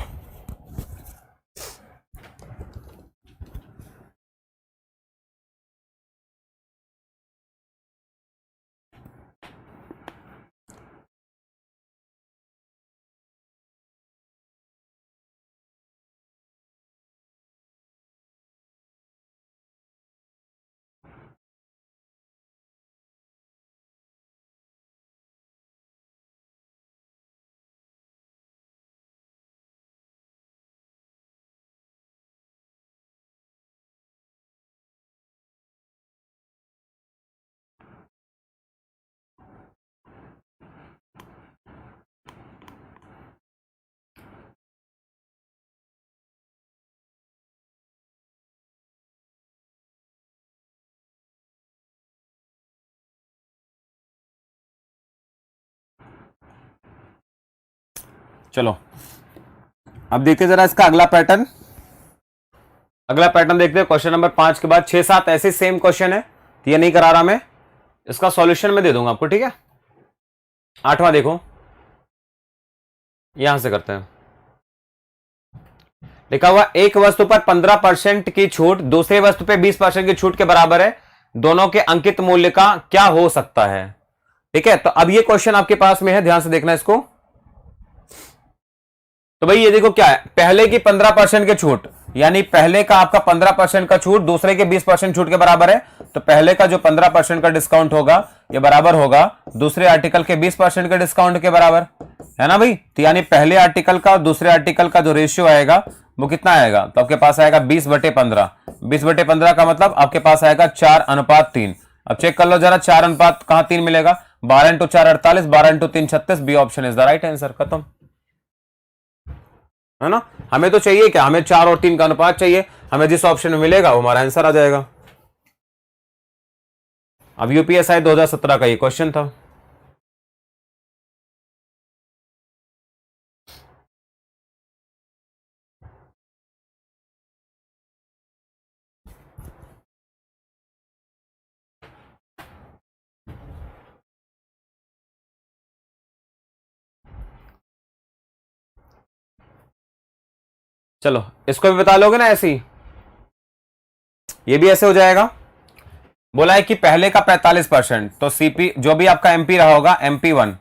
चलो अब देखते जरा इसका अगला पैटर्न। अगला पैटर्न देखते हैं क्वेश्चन नंबर 5 के बाद 6-7 ऐसे सेम क्वेश्चन है, तो ये नहीं करा रहा मैं, इसका सॉल्यूशन मैं दे दूंगा आपको, ठीक है। 8वां देखो, यहां से करते हैं। लिखा हुआ एक वस्तु पर 15% की छूट दूसरे वस्तु पे 20% की छूट के बराबर है, दोनों के अंकित मूल्य का क्या हो सकता है। ठीक है, तो अब ये क्वेश्चन आपके पास में है, ध्यान से देखना इसको। तो भाई ये देखो क्या है, पहले की 15% की छूट, यानी पहले का आपका 15% का छूट दूसरे के 20% छूट के बराबर है, तो पहले का जो 15% का डिस्काउंट होगा ये बराबर होगा दूसरे आर्टिकल के 20% के डिस्काउंट के बराबर, है ना भाई। तो यानी पहले आर्टिकल का और दूसरे आर्टिकल का जो रेशियो आएगा वो कितना आएगा, तो आपके पास आएगा 20/15। 20/15 का मतलब आपके पास आएगा 4:3। अब चेक कर लो जरा 4 कहां 3 मिलेगा, 12 × 4 48, 12 × 3 36, B option is the right answer, खत्म, है ना। हमें तो चाहिए क्या, हमें 4 और 3 का अनुपात चाहिए, हमें जिस ऑप्शन में मिलेगा वो हमारा आंसर आ जाएगा। अब यूपीएसआई 2017 का ये क्वेश्चन था। चलो इसको भी बता लोगे ना ऐसे ही, ये भी ऐसे हो जाएगा। बोला है कि पहले का 45%, तो सीपी जो भी आपका एमपी रहा होगा MP1,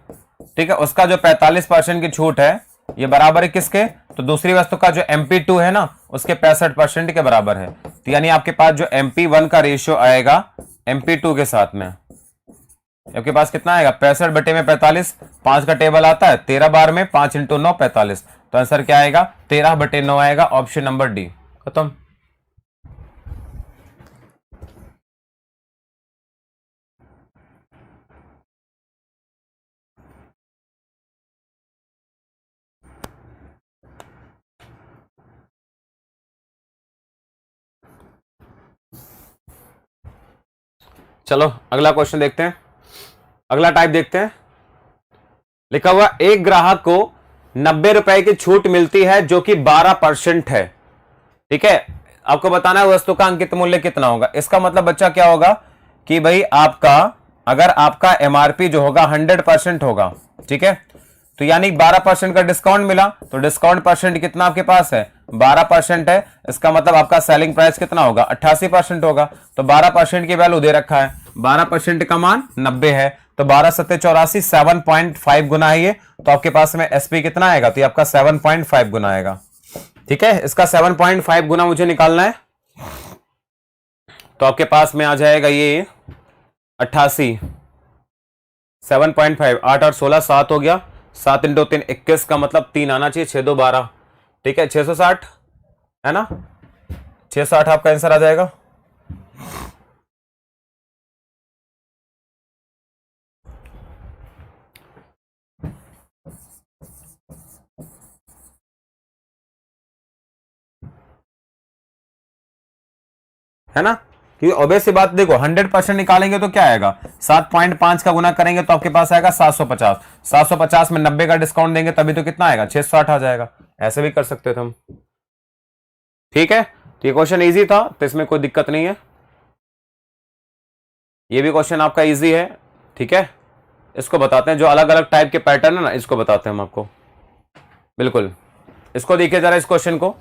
ठीक है, उसका जो 45% की छूट है ये बराबर है किसके, तो दूसरी वस्तु का जो MP2 है ना उसके 65% के बराबर है। तो यानी आपके पास जो MP1 का रेशियो आएगा MP2 के साथ में, आपके पास कितना आएगा 65/45, 5 का टेबल आता है 13 बार में, 5 × 9 45, तो आंसर क्या आएगा 13/9 आएगा, ऑप्शन नंबर डी, खत्म। चलो अगला क्वेश्चन देखते हैं, अगला टाइप देखते हैं। लिखा हुआ एक ग्राहक को 90 रुपए की छूट मिलती है जो कि 12% है, ठीक है। आपको बताना है वस्तु का अंकित मूल्य कितना होगा। इसका मतलब बच्चा क्या होगा कि भाई आपका, अगर आपका एमआरपी जो होगा 100% होगा, ठीक है, तो यानी 12% का डिस्काउंट मिला, तो डिस्काउंट परसेंट कितना आपके पास है 12% है, इसका मतलब आपका सेलिंग प्राइस कितना होगा 88% होगा। तो 12% की वैल्यू दे रखा है, 12% का मान 90 है, तो 12×7 = 84, 7.5 गुना है ये, तो आपके पास में एसपी कितना आएगा, तो ये आपका 7.5 गुना आएगा, ठीक है। इसका 7.5 गुना मुझे निकालना है, तो आपके पास में आ जाएगा ये 88, 7.5, 8 और 16 7 हो गया, 7 × 3 21 का मतलब 3 आना चाहिए, 6 2 12, ठीक है, 660 है ना, 660 आपका आंसर आ जाएगा। है ना, क्योंकि ऑब्वियस सी बात, देखो 100% निकालेंगे तो क्या आएगा, 7.5 का गुना करेंगे तो आपके पास आएगा 750, 750 में 90 का डिस्काउंट देंगे तभी तो कितना आएगा 660 आ जाएगा, ऐसे भी कर सकते थे हम, ठीक है। तो ये क्वेश्चन इजी था, तो इसमें कोई दिक्कत नहीं है, ये भी क्वेश्चन आपका इजी है, ठीक है। इसको बताते हैं, जो अलग अलग टाइप के पैटर्न है ना इसको बताते हैं हम आपको, बिल्कुल। इसको देखिए जरा इस क्वेश्चन को,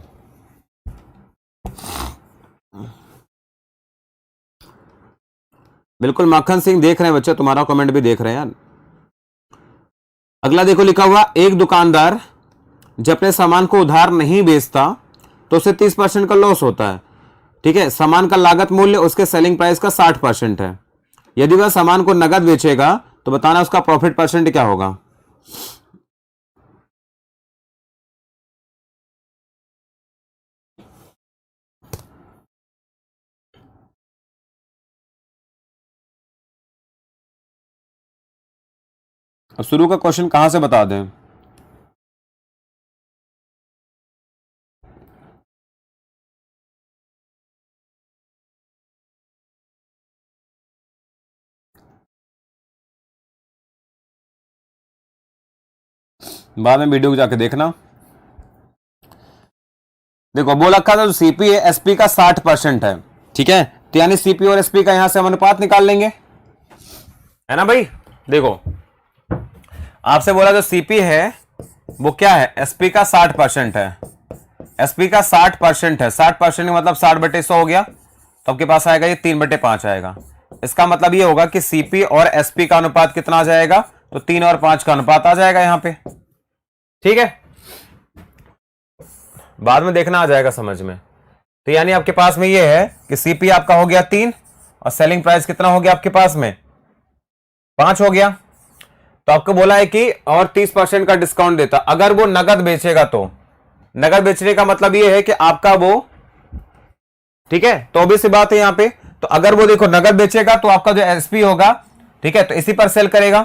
बिल्कुल माखन सिंह देख रहे हैं बच्चे, तुम्हारा कमेंट भी देख रहे हैं यार। अगला देखो लिखा हुआ एक दुकानदार जब अपने सामान को उधार नहीं बेचता तो उसे 30% का लॉस होता है, ठीक है। सामान का लागत मूल्य उसके सेलिंग प्राइस का 60% है, यदि वह सामान को नगद बेचेगा तो बताना उसका प्रॉफिट परसेंट क्या होगा। अब शुरू का क्वेश्चन कहां से बता दें, बाद में वीडियो को जाके देखना। देखो बोल रखा था जो सीपी है एसपी का 60% है, ठीक है, तो यानी सीपी और एसपी का यहां से हम अनुपात निकाल लेंगे, है ना भाई। देखो आपसे बोला जो सीपी है वो क्या है, एसपी का 60% है, एसपी का 60% है, 60% मतलब 60/100 हो गया, तो आपके पास आएगा ये 3/5 आएगा। इसका मतलब ये होगा कि सीपी और एसपी का अनुपात कितना आ जाएगा, तो 3 और 5 का अनुपात आ जाएगा यहां पे, ठीक है, बाद में देखना आ जाएगा समझ में। तो यानी आपके पास में ये है कि सीपी आपका हो गया 3 और सेलिंग प्राइस कितना हो गया आपके पास में 5 हो गया। तो आपको बोला है कि और 30% का डिस्काउंट देता, अगर वो नगद बेचेगा तो, नगद बेचने का मतलब ये है कि आपका वो, ठीक है, तो भी सी बात है यहां पे, तो अगर वो देखो नगद बेचेगा तो आपका जो एसपी होगा, ठीक है, तो इसी पर सेल करेगा,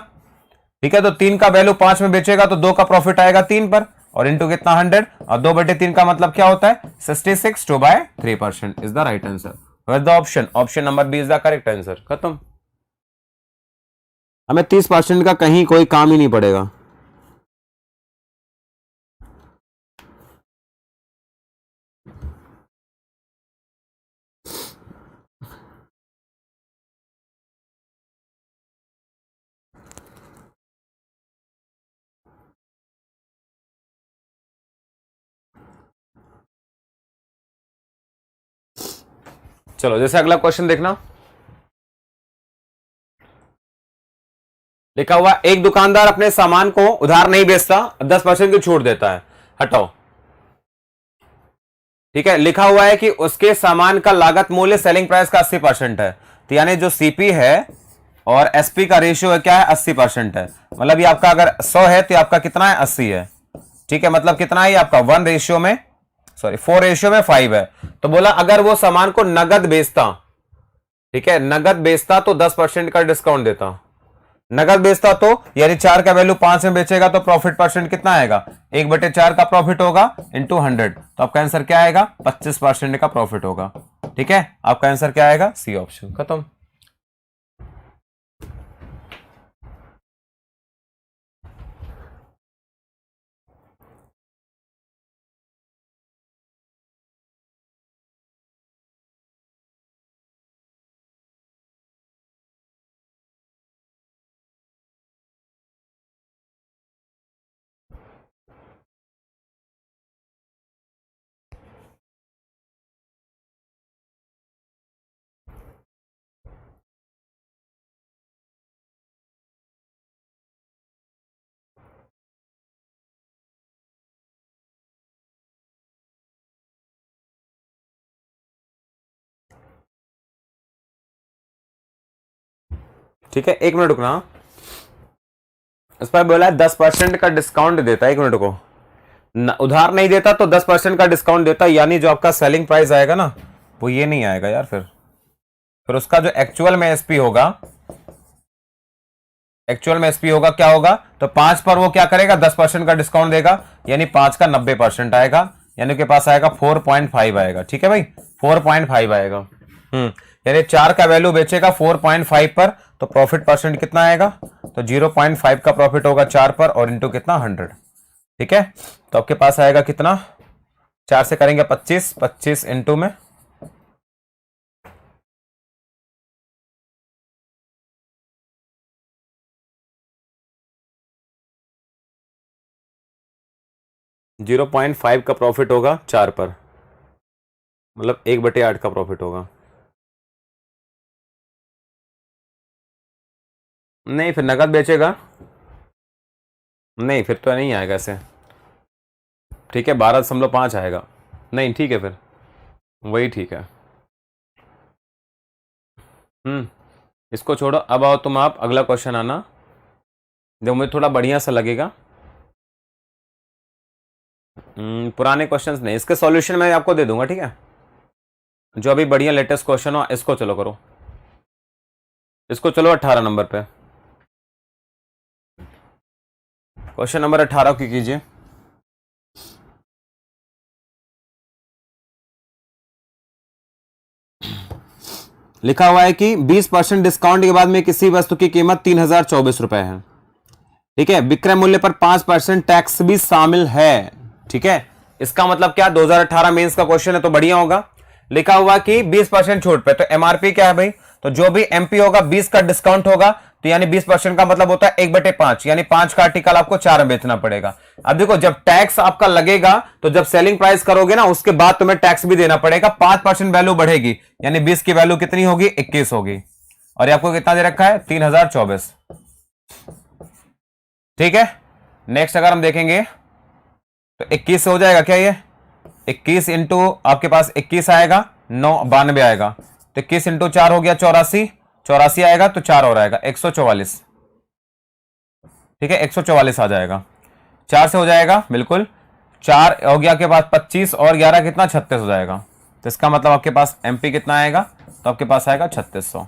ठीक है, तो 3 का वैल्यू 5 में बेचेगा तो 2 का प्रॉफिट आएगा 3 पर, और इंटू कितना 100, और 2/3 का मतलब क्या होता है 66, 2/3% is the right answer. The option, option number B is the correct answer. खत्म, हमें 30% का कहीं कोई काम ही नहीं पड़ेगा। चलो जैसे अगला क्वेश्चन देखना, लिखा हुआ एक दुकानदार अपने सामान को उधार नहीं बेचता, 10% की छूट देता है, हटाओ, ठीक है, लिखा हुआ है कि उसके सामान का लागत मूल्य सेलिंग प्राइस का 80% है, तो यानी जो सीपी है और एसपी का रेशियो है क्या है 80% है, मतलब ये आपका अगर 100 है तो आपका कितना है 80 है, ठीक है, मतलब कितना है आपका 1 रेशियो में, सॉरी 4 रेशियो में 5 है। तो बोला अगर वो सामान को नगद बेचता, ठीक है, नगद बेचता तो 10% का डिस्काउंट देता, नगद बेचता तो यानी 4 का वैल्यू 5 में बेचेगा तो प्रॉफिट परसेंट कितना आएगा 1/4 का प्रॉफिट होगा इंटू 100, तो आपका आंसर क्या आएगा 25% का प्रॉफिट होगा, ठीक है, आपका आंसर क्या आएगा सी ऑप्शन। खत्म, ठीक है, 1 मिनट रुकना, इस पर बोला है 10% का डिस्काउंट देता है, 1 मिनट को, उधार नहीं देता तो 10% का डिस्काउंट देता, यानी जो आपका सेलिंग प्राइस आएगा ना वो ये नहीं आएगा यार, फिर उसका जो एक्चुअल में एसपी होगा, एक्चुअल में एसपी होगा क्या होगा, तो 5 पर वो क्या करेगा 10% का डिस्काउंट देगा, यानी 5 का 90% आएगा, यानी के पास आएगा 4.5 आएगा, ठीक है भाई 4.5 आएगा, यानी 4 का वैल्यू बेचेगा 4.5 पर, तो प्रॉफिट परसेंट कितना आएगा, तो 0.5 का प्रॉफिट होगा 4 पर और इंटू कितना 100, ठीक है, तो आपके पास आएगा कितना, 4 से करेंगे 25, 25 इंटू में 0.5 का प्रॉफिट होगा 4 पर, मतलब 1/8 का प्रॉफिट होगा। नहीं फिर नगद बेचेगा, नहीं फिर तो नहीं आएगा ऐसे, ठीक है 12.5 आएगा, नहीं ठीक है फिर वही ठीक है। इसको छोड़ो, अब आओ तुम, आप अगला क्वेश्चन आना, जो मुझे थोड़ा बढ़िया सा लगेगा। पुराने क्वेश्चंस नहीं, इसके सॉल्यूशन मैं आपको दे दूंगा, ठीक है, जो अभी बढ़िया लेटेस्ट क्वेश्चन हो इसको चलो करो, इसको चलो 18 नंबर पे, क्वेश्चन नंबर 18 की कीजिए। लिखा हुआ है कि 20% डिस्काउंट के बाद में किसी वस्तु की कीमत 3024 रुपए है, ठीक है, विक्रय मूल्य पर 5% टैक्स भी शामिल है। ठीक है, इसका मतलब क्या, 2018 मेंस का क्वेश्चन है तो बढ़िया होगा। लिखा हुआ कि 20% छूट पे, तो एमआरपी क्या है भाई, तो जो भी एमपी होगा 20 का डिस्काउंट होगा, तो यानी 20% का मतलब होता है 1/5, यानी 5 का आर्टिकल आपको 4 में बेचना पड़ेगा। अब देखो, जब टैक्स आपका लगेगा तो जब सेलिंग प्राइस करोगे ना, उसके बाद तुम्हें टैक्स भी देना पड़ेगा। 5% वैल्यू बढ़ेगी, यानी 20 की वैल्यू कितनी होगी, 21 होगी। और ये आपको कितना दे रखा है, 3024। ठीक है, नेक्स्ट अगर हम देखेंगे तो 21 से हो जाएगा क्या, ये 21 इंटू आपके पास 21 आएगा, 92 आएगा, तो 21 इंटू 4 हो गया 84, 84 आएगा तो 4 और आएगा 144। ठीक है, 144 आ जाएगा, 4 से हो जाएगा बिल्कुल, 4 हो गया आपके पास 25 और 11 कितना, 36 हो जाएगा। तो इसका मतलब आपके पास एमपी कितना आएगा, तो आपके पास आएगा 3600।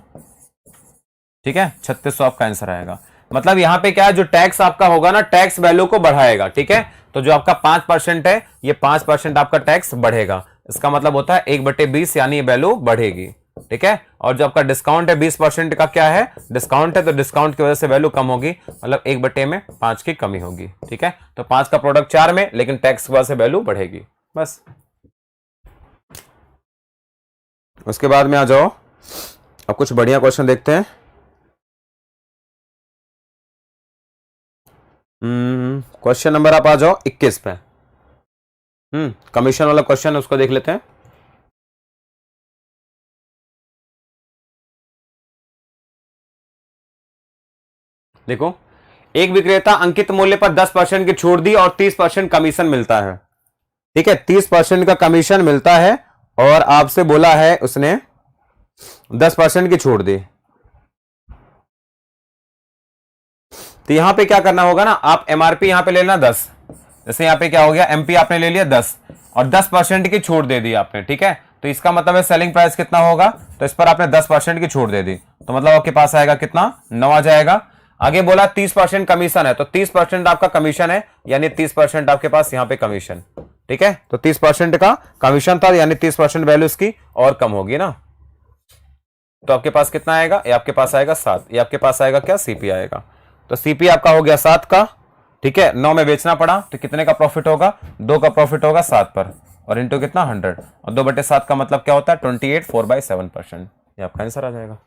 ठीक है, 3600 आपका आंसर आएगा। मतलब यहां पे क्या है, जो टैक्स आपका होगा ना, टैक्स वैल्यू को बढ़ाएगा। ठीक है, तो जो आपका 5% है, ये 5% आपका टैक्स बढ़ेगा। इसका मतलब होता है 1/20, यानी ये वैल्यू बढ़ेगी। ठीक है, और जो आपका डिस्काउंट है 20% का, क्या है, डिस्काउंट है, तो डिस्काउंट की वजह से वैल्यू कम होगी, मतलब 1/5 की कमी होगी। ठीक है, तो 5 का प्रोडक्ट 4 में, लेकिन टैक्स की वजह से वैल्यू बढ़ेगी, बस। उसके बाद में आ जाओ, अब कुछ बढ़िया क्वेश्चन देखते हैं। क्वेश्चन नंबर आप आ जाओ 21 पे। कमीशन वाला क्वेश्चन है, उसको देख लेते हैं। देखो, एक विक्रेता अंकित मूल्य पर 10% की छूट दी और 30% कमीशन मिलता है। ठीक है, 30% का कमीशन मिलता है और आपसे बोला है उसने 10% की छूट दी। तो यहां पे क्या करना होगा ना, आप एमआरपी यहां पे लेना 10, जैसे यहां पे क्या हो गया, एमपी आपने ले लिया 10 और 10% की छूट दे दी आपने। ठीक है, तो इसका मतलब है सेलिंग प्राइस कितना होगा, तो इस पर आपने 10% की छूट दे दी, तो मतलब आपके पास आएगा कितना, 9 आ जाएगा। आगे बोला 30% कमीशन है, तो 30% आपका कमीशन है, यानी 30% आपके पास यहां पे कमीशन। ठीक है, तो 30% का कमीशन था, यानी 30% वैल्यू इसकी और कम होगी ना, तो आपके पास कितना आएगा, ये आपके पास आएगा 7, ये आपके पास आएगा क्या, सीपी आएगा। तो सीपी आपका हो गया 7 का। ठीक है, 9 में बेचना पड़ा, तो कितने का प्रॉफिट होगा, 2 का प्रॉफिट होगा 7 पर, और इंटू कितना 100, और 2/7 का मतलब क्या होता है 28, 4/7%। ये आपका आंसर आ जाएगा।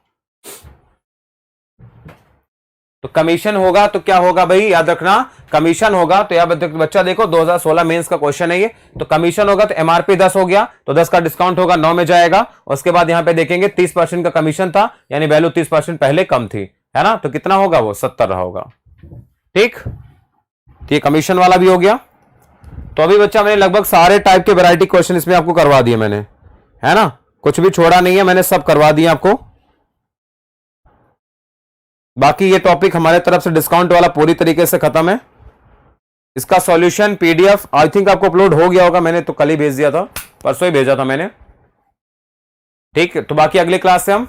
तो कमीशन होगा तो क्या होगा भाई, याद रखना, कमीशन होगा तो यार बच्चा देखो 2016 मेंस का क्वेश्चन है ये, तो कमीशन होगा तो एमआरपी 10 हो गया, तो 10 का डिस्काउंट होगा 9 में जाएगा। उसके बाद यहां पे देखेंगे 30% का कमीशन था, यानी वैल्यू 30% पहले कम थी, है ना, तो कितना होगा वो 70 रहा होगा। ठीक, ये कमीशन वाला भी हो गया। तो अभी बच्चा मैंने लगभग सारे टाइप के वैरायटी क्वेश्चन इसमें आपको करवा दिए मैंने, है ना, कुछ भी छोड़ा नहीं है, मैंने सब करवा दिए आपको। बाकी ये टॉपिक हमारे तरफ से डिस्काउंट वाला पूरी तरीके से खत्म है। इसका सॉल्यूशन पीडीएफ आई थिंक आपको अपलोड हो गया होगा, मैंने तो कल ही भेज दिया था, परसों ही भेजा था मैंने। ठीक, तो बाकी अगले क्लास से हम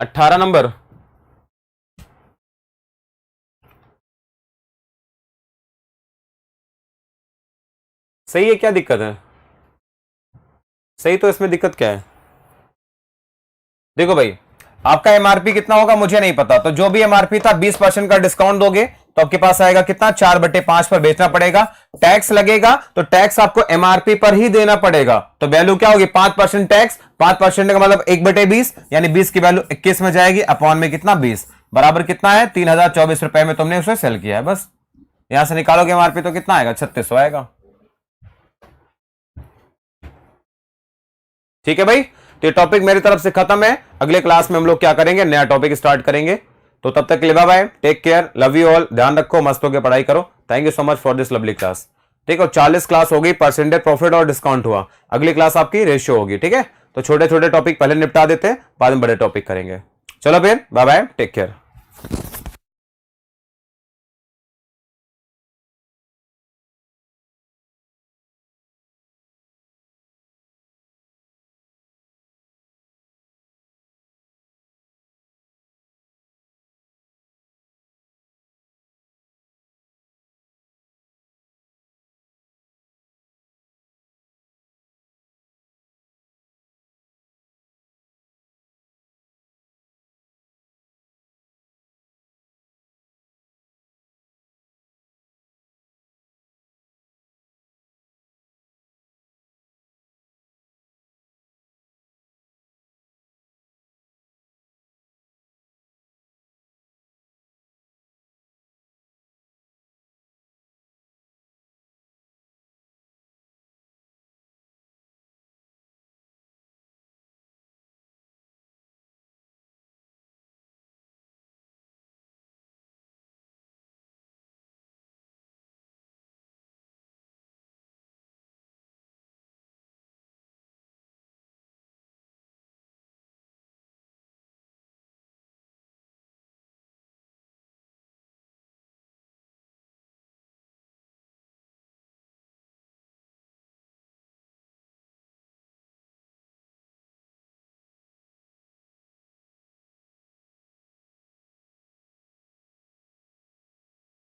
18 नंबर, सही है, क्या दिक्कत है, सही, तो इसमें दिक्कत क्या है। देखो भाई, आपका एमआरपी कितना होगा मुझे नहीं पता, तो जो भी एमआरपी था 20% का डिस्काउंट दोगे तो आपके पास आएगा कितना, 4/5 पर बेचना पड़ेगा। टैक्स लगेगा तो टैक्स आपको एमआरपी पर ही देना पड़ेगा, तो वैल्यू क्या होगी, 5% टैक्स, 5% का मतलब 1/20, यानी 20 की वैल्यू 21 में जाएगी, अपॉन में कितना 20, बराबर कितना है 3024 रुपए में तुमने उसे सेल किया है। बस यहां से निकालोगे एमआरपी तो कितना आएगा, 3600 आएगा। ठीक है भाई, तो ये टॉपिक मेरी तरफ से खत्म है। अगले क्लास में हम लोग क्या करेंगे, नया टॉपिक स्टार्ट करेंगे। तो तब तक के लिए bye bye, take care, love you all, ध्यान रखो, मस्त होकर पढ़ाई करो। Thank you so much for this lovely class. ठीक है, 40 क्लास हो गई, परसेंटेज प्रॉफिट और डिस्काउंट हुआ। अगली क्लास आपकी रेशियो होगी। ठीक है, तो छोटे छोटे टॉपिक पहले निपटा देते हैं, बाद में बड़े टॉपिक करेंगे। चलो फिर बाय बाय, टेक केयर।